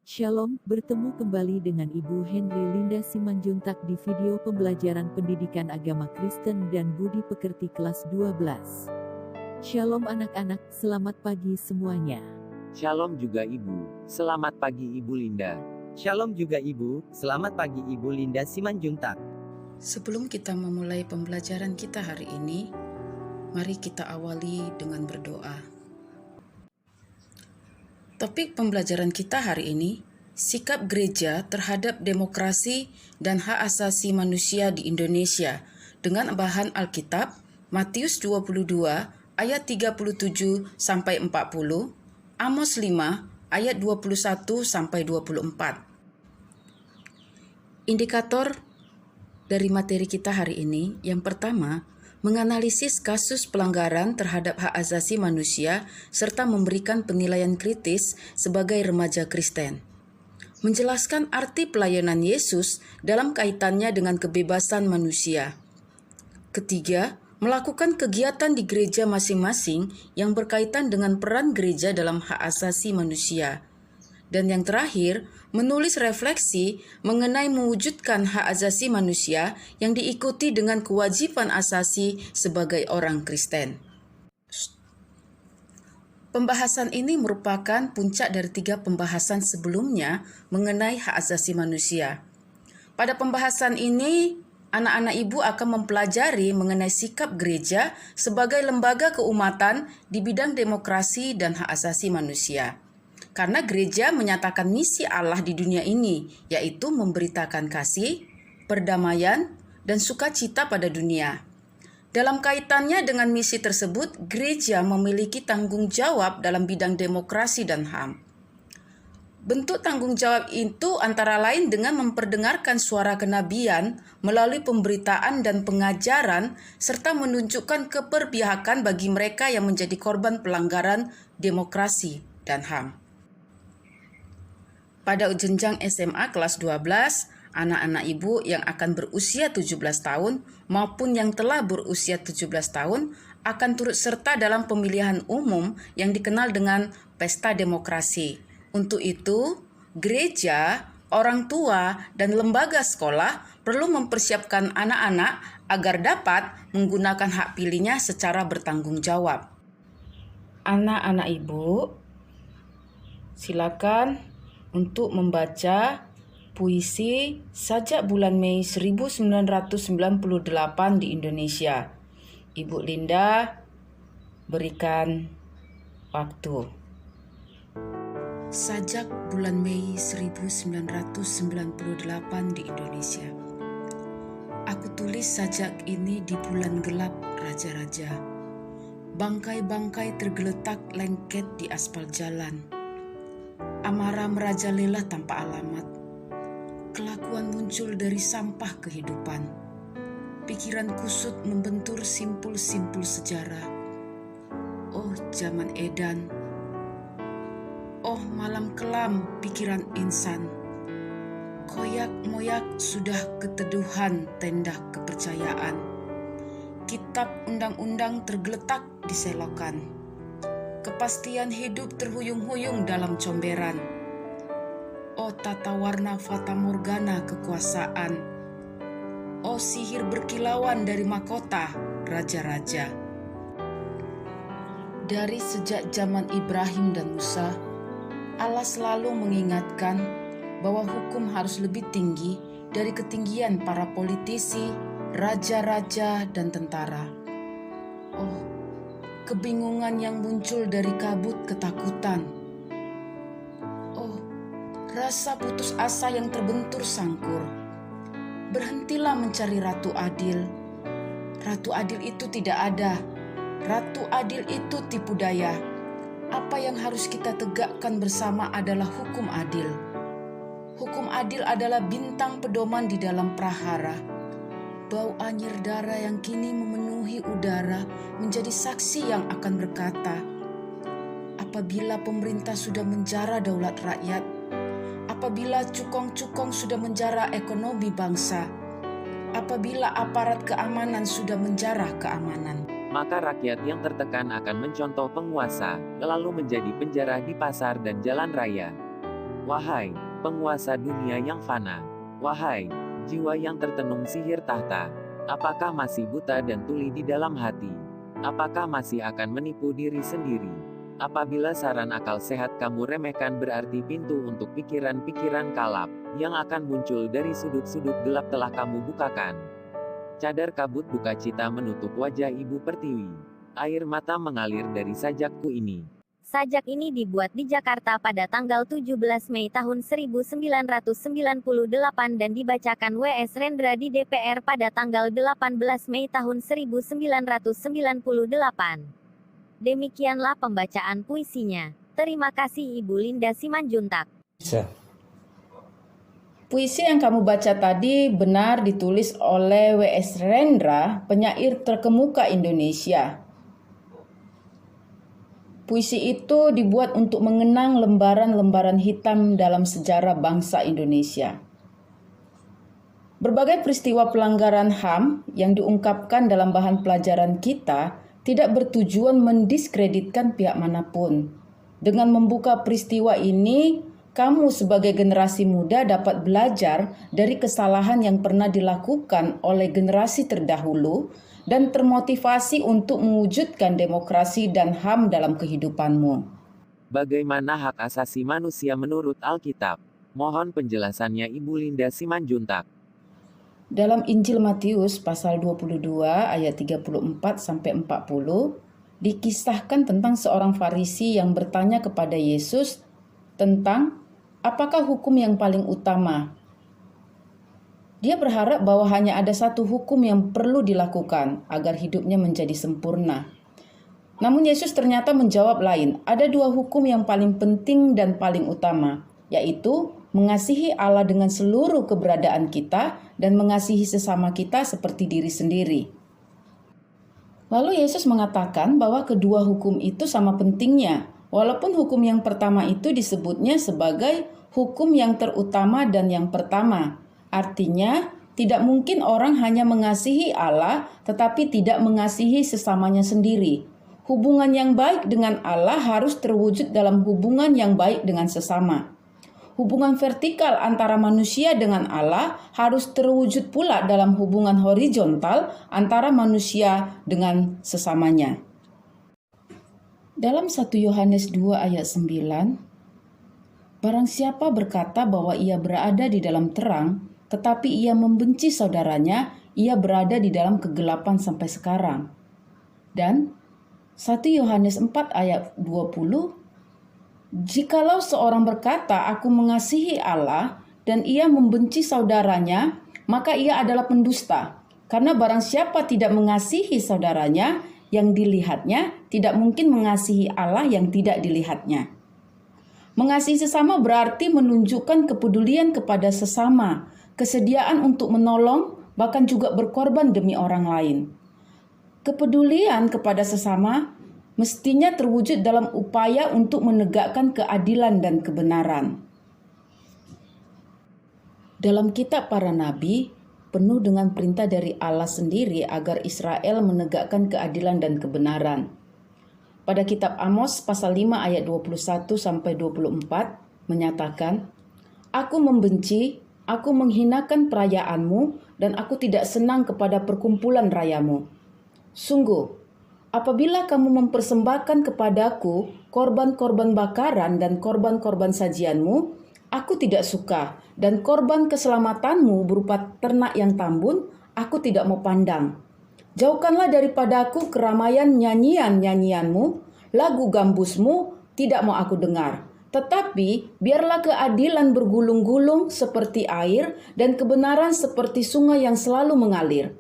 Shalom, bertemu kembali dengan Ibu Henry Linda Simanjuntak di video pembelajaran pendidikan agama Kristen dan budi pekerti kelas 12. Shalom anak-anak, selamat pagi semuanya. Shalom juga Ibu, selamat pagi Ibu Linda. Shalom juga Ibu, selamat pagi Ibu Linda Simanjuntak. Sebelum kita memulai pembelajaran kita hari ini, mari kita awali dengan berdoa. Topik pembelajaran kita hari ini, sikap gereja terhadap demokrasi dan hak asasi manusia di Indonesia, dengan bahan Alkitab, Matius 22 ayat 37 sampai 40, Amos 5 ayat 21 sampai 24. Indikator dari materi kita hari ini, yang pertama, menganalisis kasus pelanggaran terhadap hak asasi manusia serta memberikan penilaian kritis sebagai remaja Kristen. Menjelaskan arti pelayanan Yesus dalam kaitannya dengan kebebasan manusia. Ketiga, melakukan kegiatan di gereja masing-masing yang berkaitan dengan peran gereja dalam hak asasi manusia. Dan yang terakhir, menulis refleksi mengenai mewujudkan hak asasi manusia yang diikuti dengan kewajiban asasi sebagai orang Kristen. Pembahasan ini merupakan puncak dari 3 pembahasan sebelumnya mengenai hak asasi manusia. Pada pembahasan ini, anak-anak ibu akan mempelajari mengenai sikap gereja sebagai lembaga keumatan di bidang demokrasi dan hak asasi manusia. Karena gereja menyatakan misi Allah di dunia ini, yaitu memberitakan kasih, perdamaian, dan sukacita pada dunia. Dalam kaitannya dengan misi tersebut, gereja memiliki tanggung jawab dalam bidang demokrasi dan HAM. Bentuk tanggung jawab itu antara lain dengan memperdengarkan suara kenabian melalui pemberitaan dan pengajaran, serta menunjukkan keberpihakan bagi mereka yang menjadi korban pelanggaran demokrasi dan HAM. Pada jenjang SMA kelas 12, anak-anak ibu yang akan berusia 17 tahun maupun yang telah berusia 17 tahun akan turut serta dalam pemilihan umum yang dikenal dengan pesta demokrasi. Untuk itu, gereja, orang tua, dan lembaga sekolah perlu mempersiapkan anak-anak agar dapat menggunakan hak pilihnya secara bertanggung jawab. Anak-anak ibu, silakan untuk membaca puisi Sajak Bulan Mei 1998 di Indonesia. Ibu Linda berikan waktu. Sajak Bulan Mei 1998 di Indonesia. Aku tulis sajak ini di bulan gelap raja-raja. Bangkai-bangkai tergeletak lengket di aspal jalan. Amarah merajalela tanpa alamat. Kelakuan muncul dari sampah kehidupan. Pikiran kusut membentur simpul-simpul sejarah. Oh zaman edan. Oh malam kelam pikiran insan. Koyak-moyak sudah keteduhan tenda kepercayaan. Kitab undang-undang tergeletak di selokan. Kepastian hidup terhuyung-huyung dalam comberan. Oh tata warna fata morgana kekuasaan. Oh sihir berkilauan dari mahkota raja-raja. Dari sejak zaman Ibrahim dan Musa, Allah selalu mengingatkan bahwa hukum harus lebih tinggi dari ketinggian para politisi, raja-raja, dan tentara. Oh, kebingungan yang muncul dari kabut ketakutan. Oh, rasa putus asa yang terbentur sangkur. Berhentilah mencari Ratu Adil. Ratu Adil itu tidak ada. Ratu Adil itu tipu daya. Apa yang harus kita tegakkan bersama adalah hukum adil. Hukum adil adalah bintang pedoman di dalam prahara. Bau anyir darah yang kini memenuhi udara menjadi saksi yang akan berkata, apabila pemerintah sudah menjara daulat rakyat, apabila cukong-cukong sudah menjara ekonomi bangsa, apabila aparat keamanan sudah menjara keamanan, maka rakyat yang tertekan akan mencontoh penguasa, lalu menjadi penjara di pasar dan jalan raya. Wahai penguasa dunia yang fana, wahai jiwa yang tertenung sihir tahta, apakah masih buta dan tuli di dalam hati? Apakah masih akan menipu diri sendiri? Apabila saran akal sehat kamu remehkan, berarti pintu untuk pikiran-pikiran kalap yang akan muncul dari sudut-sudut gelap telah kamu bukakan. Cadar kabut duka cita menutup wajah Ibu Pertiwi. Air mata mengalir dari sajakku ini. Sajak ini dibuat di Jakarta pada tanggal 17 Mei tahun 1998 dan dibacakan W.S. Rendra di DPR pada tanggal 18 Mei tahun 1998. Demikianlah pembacaan puisinya. Terima kasih Ibu Linda Simanjuntak. Puisi yang kamu baca tadi benar ditulis oleh W.S. Rendra, penyair terkemuka Indonesia. Puisi itu dibuat untuk mengenang lembaran-lembaran hitam dalam sejarah bangsa Indonesia. Berbagai peristiwa pelanggaran HAM yang diungkapkan dalam bahan pelajaran kita tidak bertujuan mendiskreditkan pihak manapun. Dengan membuka peristiwa ini, kamu sebagai generasi muda dapat belajar dari kesalahan yang pernah dilakukan oleh generasi terdahulu dan termotivasi untuk mewujudkan demokrasi dan HAM dalam kehidupanmu. Bagaimana hak asasi manusia menurut Alkitab? Mohon penjelasannya Ibu Linda Simanjuntak. Dalam Injil Matius pasal 22 ayat 34-40, dikisahkan tentang seorang Farisi yang bertanya kepada Yesus tentang apakah hukum yang paling utama. Dia berharap bahwa hanya ada satu hukum yang perlu dilakukan agar hidupnya menjadi sempurna. Namun Yesus ternyata menjawab lain, ada dua hukum yang paling penting dan paling utama, yaitu mengasihi Allah dengan seluruh keberadaan kita dan mengasihi sesama kita seperti diri sendiri. Lalu Yesus mengatakan bahwa kedua hukum itu sama pentingnya, walaupun hukum yang pertama itu disebutnya sebagai hukum yang terutama dan yang pertama. Artinya, tidak mungkin orang hanya mengasihi Allah tetapi tidak mengasihi sesamanya sendiri. Hubungan yang baik dengan Allah harus terwujud dalam hubungan yang baik dengan sesama. Hubungan vertikal antara manusia dengan Allah harus terwujud pula dalam hubungan horizontal antara manusia dengan sesamanya. Dalam 1 Yohanes 2 ayat 9, barang siapa berkata bahwa ia berada di dalam terang, tetapi ia membenci saudaranya, ia berada di dalam kegelapan sampai sekarang. Dan 1 Yohanes 4 ayat 20, jikalau seorang berkata, aku mengasihi Allah, dan ia membenci saudaranya, maka ia adalah pendusta. Karena barang siapa tidak mengasihi saudaranya, yang dilihatnya, tidak mungkin mengasihi Allah yang tidak dilihatnya. Mengasihi sesama berarti menunjukkan kepedulian kepada sesama, kesediaan untuk menolong, bahkan juga berkorban demi orang lain. Kepedulian kepada sesama mestinya terwujud dalam upaya untuk menegakkan keadilan dan kebenaran. Dalam kitab para nabi, penuh dengan perintah dari Allah sendiri agar Israel menegakkan keadilan dan kebenaran. Pada kitab Amos pasal 5 ayat 21-24 menyatakan, aku membenci, aku menghinakan perayaanmu, dan aku tidak senang kepada perkumpulan rayamu. Sungguh, apabila kamu mempersembahkan kepadaku korban-korban bakaran dan korban-korban sajianmu, aku tidak suka, dan korban keselamatanmu berupa ternak yang tambun, aku tidak mau pandang. Jauhkanlah daripadaku keramaian nyanyian-nyanyianmu, lagu gambusmu tidak mau aku dengar. Tetapi biarlah keadilan bergulung-gulung seperti air dan kebenaran seperti sungai yang selalu mengalir.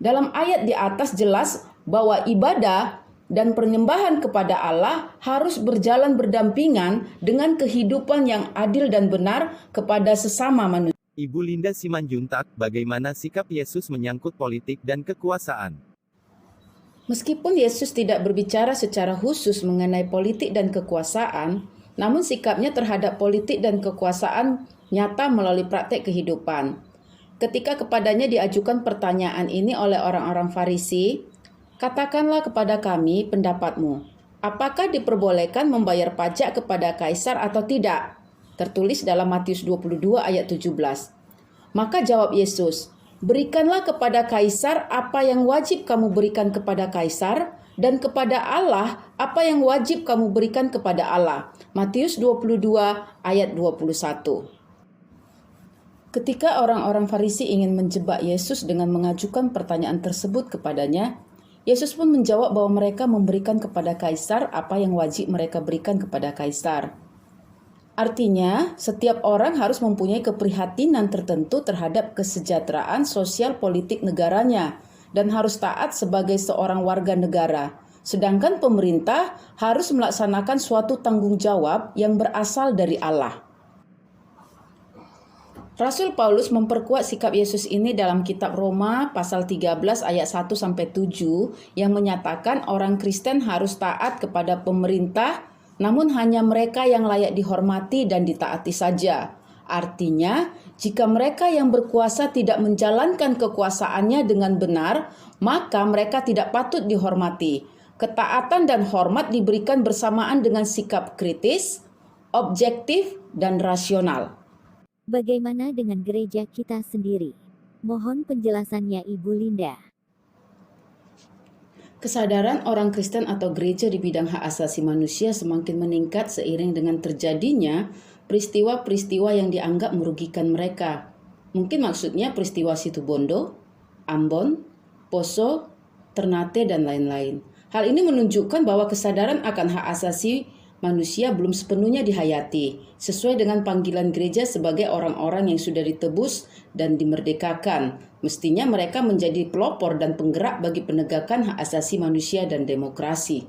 Dalam ayat di atas jelas bahwa ibadah dan penyembahan kepada Allah harus berjalan berdampingan dengan kehidupan yang adil dan benar kepada sesama manusia. Ibu Linda Simanjuntak, bagaimana sikap Yesus menyangkut politik dan kekuasaan? Meskipun Yesus tidak berbicara secara khusus mengenai politik dan kekuasaan, namun sikapnya terhadap politik dan kekuasaan nyata melalui praktek kehidupan. Ketika kepadanya diajukan pertanyaan ini oleh orang-orang Farisi, katakanlah kepada kami pendapatmu, apakah diperbolehkan membayar pajak kepada Kaisar atau tidak? tertulis dalam Matius 22 ayat 17. Maka jawab Yesus, "Berikanlah kepada Kaisar apa yang wajib kamu berikan kepada Kaisar, dan kepada Allah apa yang wajib kamu berikan kepada Allah." Matius 22 ayat 21. Ketika orang-orang Farisi ingin menjebak Yesus dengan mengajukan pertanyaan tersebut kepadanya, Yesus pun menjawab bahwa mereka memberikan kepada Kaisar apa yang wajib mereka berikan kepada Kaisar. Artinya, setiap orang harus mempunyai keprihatinan tertentu terhadap kesejahteraan sosial politik negaranya dan harus taat sebagai seorang warga negara. Sedangkan pemerintah harus melaksanakan suatu tanggung jawab yang berasal dari Allah. Rasul Paulus memperkuat sikap Yesus ini dalam kitab Roma pasal 13 ayat 1-7 yang menyatakan orang Kristen harus taat kepada pemerintah, namun hanya mereka yang layak dihormati dan ditaati saja. Artinya, jika mereka yang berkuasa tidak menjalankan kekuasaannya dengan benar, maka mereka tidak patut dihormati. Ketaatan dan hormat diberikan bersamaan dengan sikap kritis, objektif, dan rasional. Bagaimana dengan gereja kita sendiri? Mohon penjelasannya Ibu Linda. Kesadaran orang Kristen atau gereja di bidang hak asasi manusia semakin meningkat seiring dengan terjadinya peristiwa-peristiwa yang dianggap merugikan mereka. Mungkin maksudnya peristiwa Situbondo, Ambon, Poso, Ternate, dan lain-lain. Hal ini menunjukkan bahwa kesadaran akan hak asasi manusia belum sepenuhnya dihayati, sesuai dengan panggilan gereja sebagai orang-orang yang sudah ditebus dan dimerdekakan. Mestinya mereka menjadi pelopor dan penggerak bagi penegakan hak asasi manusia dan demokrasi.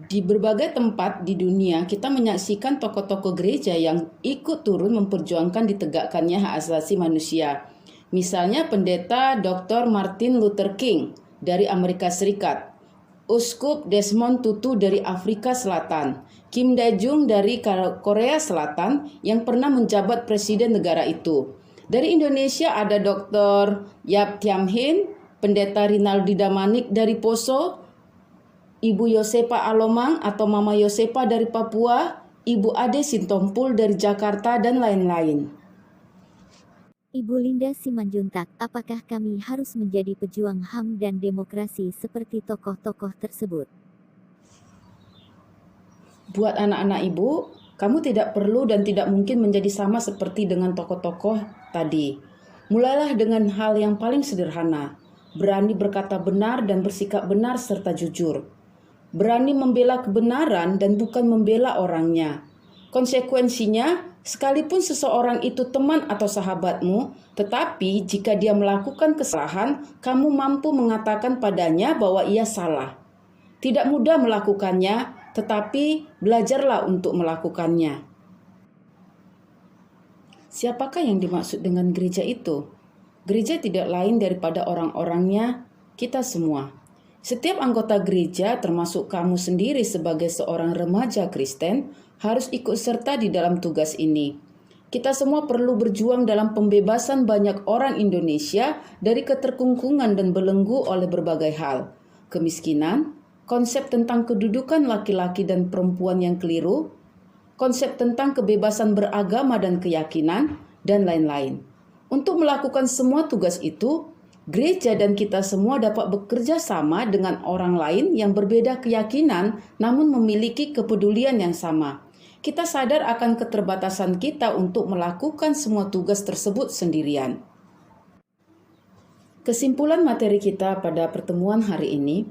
Di berbagai tempat di dunia, kita menyaksikan tokoh-tokoh gereja yang ikut turun memperjuangkan ditegakkannya hak asasi manusia. Misalnya pendeta Dr. Martin Luther King dari Amerika Serikat, Uskup Desmond Tutu dari Afrika Selatan, Kim Dae-jung dari Korea Selatan yang pernah menjabat presiden negara itu. Dari Indonesia ada Dr. Yap Thiam Hien, Pendeta Rinaldi Damanik dari Poso, Ibu Yosepa Alomang atau Mama Yosepa dari Papua, Ibu Ade Sintompul dari Jakarta, dan lain-lain. Ibu Linda Simanjuntak, apakah kami harus menjadi pejuang HAM dan demokrasi seperti tokoh-tokoh tersebut? Buat anak-anak ibu, kamu tidak perlu dan tidak mungkin menjadi sama seperti dengan tokoh-tokoh tadi. Mulailah dengan hal yang paling sederhana, berani berkata benar dan bersikap benar serta jujur. Berani membela kebenaran dan bukan membela orangnya. Konsekuensinya, sekalipun seseorang itu teman atau sahabatmu, tetapi jika dia melakukan kesalahan, kamu mampu mengatakan padanya bahwa ia salah. Tidak mudah melakukannya, tetapi belajarlah untuk melakukannya. Siapakah yang dimaksud dengan gereja itu? Gereja tidak lain daripada orang-orangnya, kita semua. Setiap anggota gereja, termasuk kamu sendiri sebagai seorang remaja Kristen, harus ikut serta di dalam tugas ini. Kita semua perlu berjuang dalam pembebasan banyak orang Indonesia dari keterkungkungan dan belenggu oleh berbagai hal. Kemiskinan, konsep tentang kedudukan laki-laki dan perempuan yang keliru, konsep tentang kebebasan beragama dan keyakinan, dan lain-lain. Untuk melakukan semua tugas itu, gereja dan kita semua dapat bekerja sama dengan orang lain yang berbeda keyakinan namun memiliki kepedulian yang sama. Kita sadar akan keterbatasan kita untuk melakukan semua tugas tersebut sendirian. Kesimpulan materi kita pada pertemuan hari ini,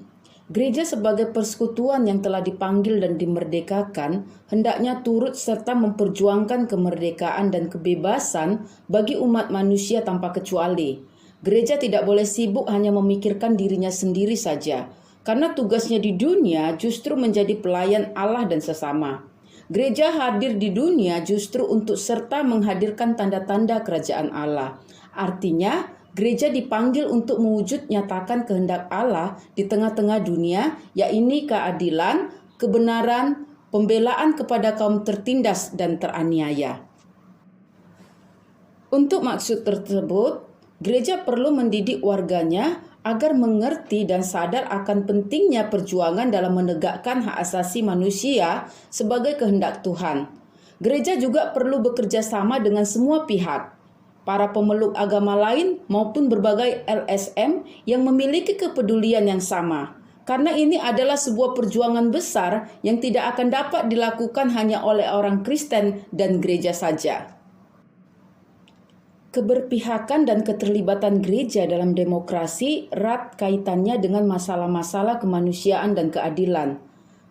gereja sebagai persekutuan yang telah dipanggil dan dimerdekakan, hendaknya turut serta memperjuangkan kemerdekaan dan kebebasan bagi umat manusia tanpa kecuali. Gereja tidak boleh sibuk hanya memikirkan dirinya sendiri saja, karena tugasnya di dunia justru menjadi pelayan Allah dan sesama. Gereja hadir di dunia justru untuk serta menghadirkan tanda-tanda kerajaan Allah. Artinya, gereja dipanggil untuk mewujud nyatakan kehendak Allah di tengah-tengah dunia, yaitu keadilan, kebenaran, pembelaan kepada kaum tertindas dan teraniaya. Untuk maksud tersebut, gereja perlu mendidik warganya agar mengerti dan sadar akan pentingnya perjuangan dalam menegakkan hak asasi manusia sebagai kehendak Tuhan. Gereja juga perlu bekerja sama dengan semua pihak, para pemeluk agama lain maupun berbagai LSM yang memiliki kepedulian yang sama. Karena ini adalah sebuah perjuangan besar yang tidak akan dapat dilakukan hanya oleh orang Kristen dan gereja saja. Keberpihakan dan keterlibatan gereja dalam demokrasi erat kaitannya dengan masalah-masalah kemanusiaan dan keadilan.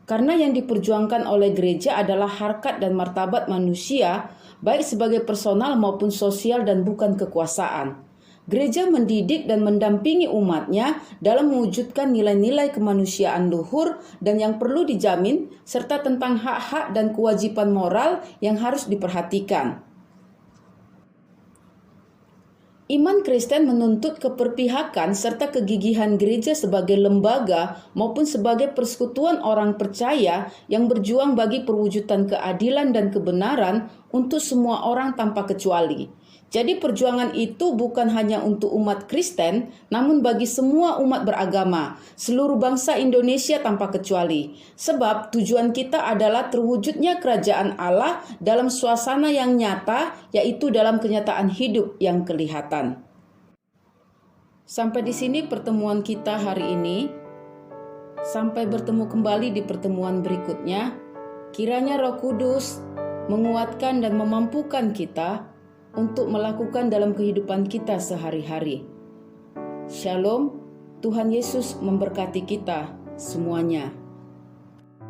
Karena yang diperjuangkan oleh gereja adalah harkat dan martabat manusia, baik sebagai personal maupun sosial dan bukan kekuasaan. Gereja mendidik dan mendampingi umatnya dalam mewujudkan nilai-nilai kemanusiaan luhur dan yang perlu dijamin, serta tentang hak-hak dan kewajiban moral yang harus diperhatikan. Iman Kristen menuntut keberpihakan serta kegigihan gereja sebagai lembaga maupun sebagai persekutuan orang percaya yang berjuang bagi perwujudan keadilan dan kebenaran untuk semua orang tanpa kecuali. Jadi perjuangan itu bukan hanya untuk umat Kristen, namun bagi semua umat beragama, seluruh bangsa Indonesia tanpa kecuali. Sebab tujuan kita adalah terwujudnya kerajaan Allah dalam suasana yang nyata, yaitu dalam kenyataan hidup yang kelihatan. Sampai di sini pertemuan kita hari ini. Sampai bertemu kembali di pertemuan berikutnya. Kiranya Roh Kudus menguatkan dan memampukan kita untuk melakukan dalam kehidupan kita sehari-hari. Shalom, Tuhan Yesus memberkati kita semuanya.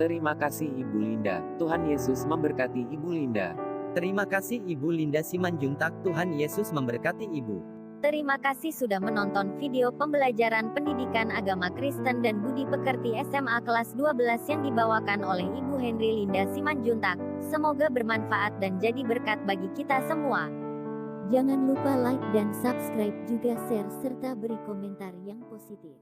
Terima kasih Ibu Linda. Tuhan Yesus memberkati Ibu Linda. Terima kasih Ibu Linda Simanjuntak. Tuhan Yesus memberkati Ibu. Terima kasih sudah menonton video pembelajaran pendidikan agama Kristen dan Budi Pekerti SMA kelas 12 yang dibawakan oleh Ibu Henry Linda Simanjuntak. Semoga bermanfaat dan jadi berkat bagi kita semua. Jangan lupa like dan subscribe juga share serta beri komentar yang positif.